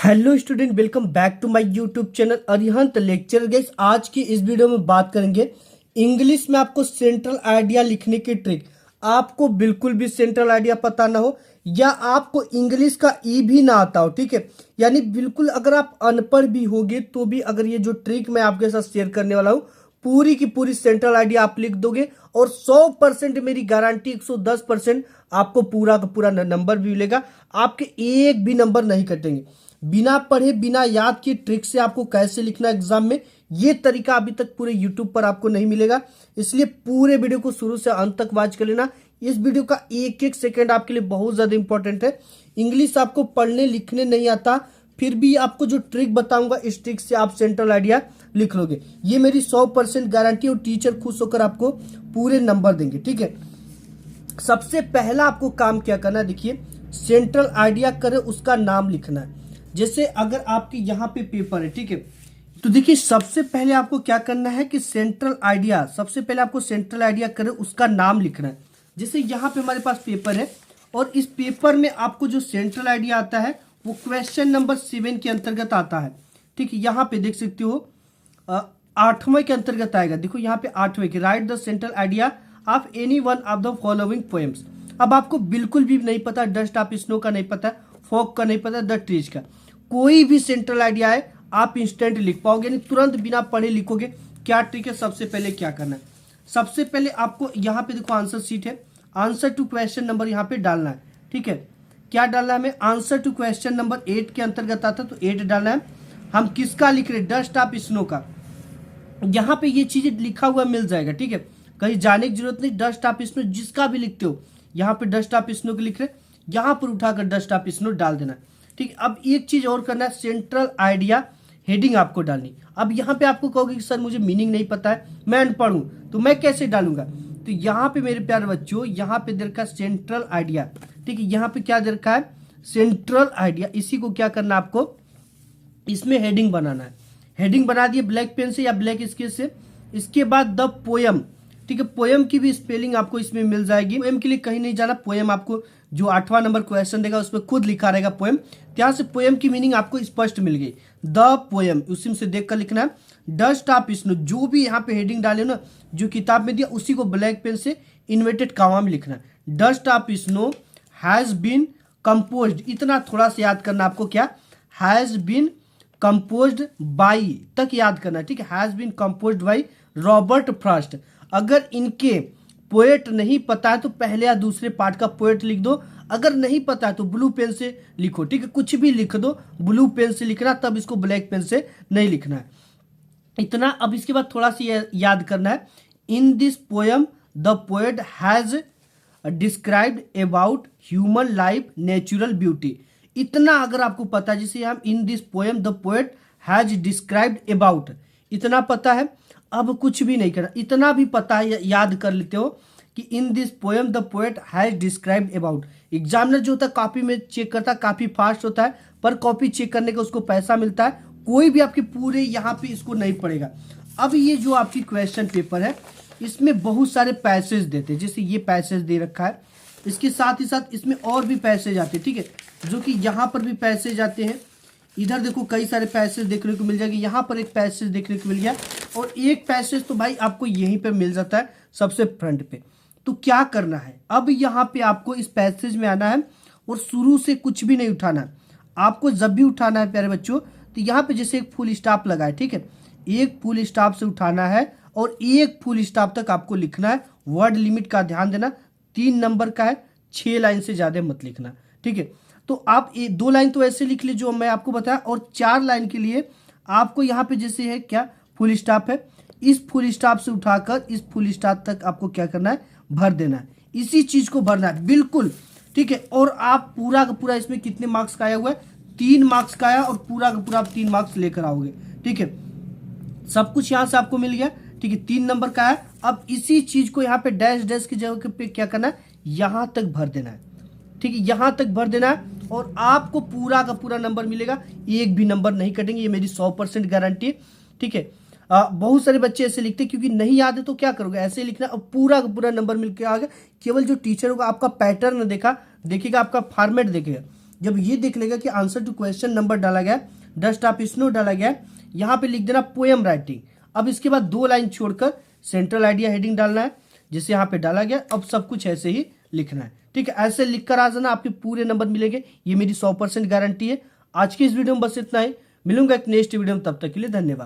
Hello student, welcome back to my YouTube channel Arihant lecture. Guys, आज की इस video में बात करेंगे इंग्लिश में आपको सेंट्रल आइडिया लिखने की ट्रिक। आपको बिल्कुल भी सेंट्रल आइडिया पता ना हो या आपको इंग्लिश का ई भी ना आता हो, ठीक है, यानी बिल्कुल अगर आप अनपढ़ भी होगे तो भी अगर ये जो ट्रिक मैं आपके साथ शेयर करने वाला हूँ पूरी की पूरी सेंट्रल आइडिया आप लिख दोगे और 100% मेरी गारंटी 110% आपको पूरा का पूरा नंबर भी मिलेगा। आपके एक भी नंबर नहीं कटेंगे। बिना पढ़े बिना याद की ट्रिक से आपको कैसे लिखना एग्जाम में, ये तरीका अभी तक पूरे यूट्यूब पर आपको नहीं मिलेगा। इसलिए पूरे वीडियो को शुरू से अंत तक वॉच कर लेना। इस वीडियो का एक एक सेकंड आपके लिए बहुत ज्यादा इंपॉर्टेंट है। इंग्लिश आपको पढ़ने लिखने नहीं आता, फिर भी आपको जो ट्रिक बताऊंगा इस ट्रिक से आप सेंट्रल आइडिया लिख लोगे। ये मेरी 100% गारंटी और टीचर खुश होकर आपको पूरे नंबर देंगे, ठीक है। सबसे पहला आपको काम क्या करना है, देखिए, सेंट्रल आइडिया करे उसका नाम लिखना है। जैसे अगर आपकी यहाँ पे पेपर है, ठीक है, तो देखिए सबसे पहले आपको क्या करना है कि सेंट्रल आइडिया, सबसे पहले आपको सेंट्रल आइडिया करे उसका नाम लिखना है। जैसे यहाँ पे हमारे पास पेपर है और इस पेपर में आपको जो सेंट्रल आइडिया आता है वो क्वेश्चन नंबर 7 के अंतर्गत आता है, ठीक है। यहाँ पे देख सकते हो 8वें के अंतर्गत आएगा। देखो यहाँ पे 8वें के, right the central idea of any one of the following poems. अब आपको बिल्कुल भी नहीं पता, डस्ट ऑफ स्नो का नहीं पता, फॉग का नहीं पता, द ट्रीज का, कोई भी सेंट्रल आइडिया है आप इंस्टेंट लिख पाओगे, यानी तुरंत बिना पढ़े लिखोगे। क्या ट्रिक है, सबसे पहले क्या करना है, सबसे पहले आपको यहाँ पे देखो आंसर शीट है, आंसर टू क्वेश्चन नंबर यहाँ पे डालना है, ठीक है। क्या डालना है हमें, आंसर टू क्वेश्चन नंबर 8 के अंतर्गत आता है तो 8 डालना है। हम किसका लिख रहे, डस्ट ऑफ स्नो का। यहाँ पे ये चीजें लिखा हुआ मिल जाएगा, ठीक है, कहीं जाने की जरूरत नहीं। डस्ट ऑफ स्नो जिसका भी लिखते हो, यहाँ पे डस्ट ऑफ स्नो के लिख रहे, यहाँ पर उठाकर डस्ट ऑफ स्नो डाल देना, ठीक है। अब एक चीज और करना है, सेंट्रल आइडिया हेडिंग आपको डालनी। अब यहाँ पे आपको कहोगे कि सर मुझे मीनिंग नहीं पता है, मैं अनपढ़ हूं तो मैं कैसे डालूंगा, तो यहाँ पे मेरे प्यारे बच्चों यहाँ पे दे रखा है सेंट्रल आइडिया, ठीक है। यहाँ पे क्या दे रखा है, सेंट्रल आइडिया। इसी को क्या करना है आपको, इसमें हेडिंग बनाना है। हेडिंग बना दिए ब्लैक पेन से या ब्लैक स्केच से। इसके बाद द पोयम, ठीक है, पोयम की भी स्पेलिंग आपको इसमें मिल जाएगी। पोयम के लिए कहीं नहीं जाना, पोयम आपको जो 8वां नंबर क्वेश्चन देगा उसमें खुद लिखा रहेगा पोयम, यहाँ से पोयम की मीनिंग आपको स्पष्ट मिल गई, द पोयम, उसी से देख कर लिखना है। डस्ट ऑफ स्नो, जो भी यहाँ पे हेडिंग डाले ना जो किताब में दिया उसी को ब्लैक पेन से इन्वर्टेड कॉमा में लिखना है। Dust of snow has been composed, इतना थोड़ा सा याद करना आपको, क्या हैज बीन कंपोज्ड बाई तक याद करना, ठीक है। Has been composed by Robert Frost. अगर इनके पोएट नहीं पता है तो पहले या दूसरे पार्ट का पोएट लिख दो, अगर नहीं पता है तो ब्लू पेन से लिखो, ठीक है, कुछ भी लिख दो, ब्लू पेन से लिखना, तब इसको ब्लैक पेन से नहीं लिखना है, इतना। अब इसके बाद थोड़ा सा याद करना है, in this poem the poet has described about human life natural beauty. इतना अगर आपको पता है, जैसे हम in this poem the poet has described about, इतना पता है, अब कुछ भी नहीं करना, इतना भी पता है, याद कर लेते हो कि in this poem the poet has described about. Examiner जो होता है कॉपी में चेक करता है, काफी फास्ट होता है, पर कॉपी चेक करने का उसको पैसा मिलता है, कोई भी आपके पूरे यहाँ पे इसको नहीं पड़ेगा। अब ये जो आपकी क्वेश्चन पेपर है इसमें बहुत सारे पैसेज देते हैं, जैसे ये पैसेज दे रखा है, इसके साथ ही साथ इसमें और भी पैसेज आते हैं, ठीक है, जो कि यहाँ पर भी पैसेज आते हैं। इधर देखो कई सारे पैसेज देखने को मिल जाएंगे, यहाँ पर एक पैसेज देखने को मिल गया और एक पैसेज तो भाई आपको यहीं पे मिल जाता है सबसे फ्रंट पे। तो क्या करना है, अब यहाँ पे आपको इस पैसेज में आना है और शुरू से कुछ भी नहीं उठाना है। आपको जब भी उठाना है प्यारे बच्चों तो यहाँ पे जैसे एक फुल स्टॉप लगा है, ठीक है, एक फुल स्टॉप से उठाना है और एक फुल स्टॉप तक आपको लिखना है। वर्ड लिमिट का ध्यान देना, 3 नंबर का है, 6 लाइन से ज्यादा मत लिखना, ठीक है। तो आप 2 लाइन तो ऐसे लिख लीजिए जो मैं आपको बताया, और 4 लाइन के लिए आपको यहाँ पे जैसे है क्या फुल स्टॉप है, इस फुल स्टॉप से उठाकर इस फुल स्टॉप तक आपको क्या करना है, भर देना है, इसी चीज को भरना है बिल्कुल, ठीक है। और आप पूरा का पूरा इसमें कितने मार्क्स का आया हुआ है, 3 मार्क्स का आया, और पूरा का पूरा आप 3 मार्क्स लेकर आओगे, ठीक है। सब कुछ यहाँ से आपको मिल गया, ठीक है, 3 नंबर का है। अब इसी चीज को यहाँ पे डैश डैश की जगह पे क्या करना है, यहाँ तक भर देना है, ठीक है, यहाँ तक भर देना है और आपको पूरा का पूरा नंबर मिलेगा, एक भी नंबर नहीं कटेंगे, ये मेरी 100% गारंटी है, ठीक है। बहुत सारे बच्चे ऐसे लिखते हैं क्योंकि नहीं याद है तो क्या करोगे, ऐसे ही लिखना और पूरा का पूरा नंबर मिल के आ गया। केवल जो टीचर होगा आपका पैटर्न देखेगा, आपका फॉर्मेट देखेगा, जब ये देख लेगा कि आंसर टू क्वेश्चन नंबर डाला गया, डस्ट ऑफ स्नो डाला गया, यहाँ पे लिख देना पोएम राइटिंग। अब इसके बाद 2 लाइन छोड़कर सेंट्रल आइडिया हेडिंग डालना है, जिसे यहाँ पे डाला गया। अब सब कुछ ऐसे ही लिखना है, ठीक है। ऐसे लिखकर आ जाना, आपके पूरे नंबर मिलेंगे, ये मेरी 100% गारंटी है। आज की इस वीडियो में बस इतना ही, मिलूंगा एक नेक्स्ट वीडियो में, तब तक के लिए धन्यवाद।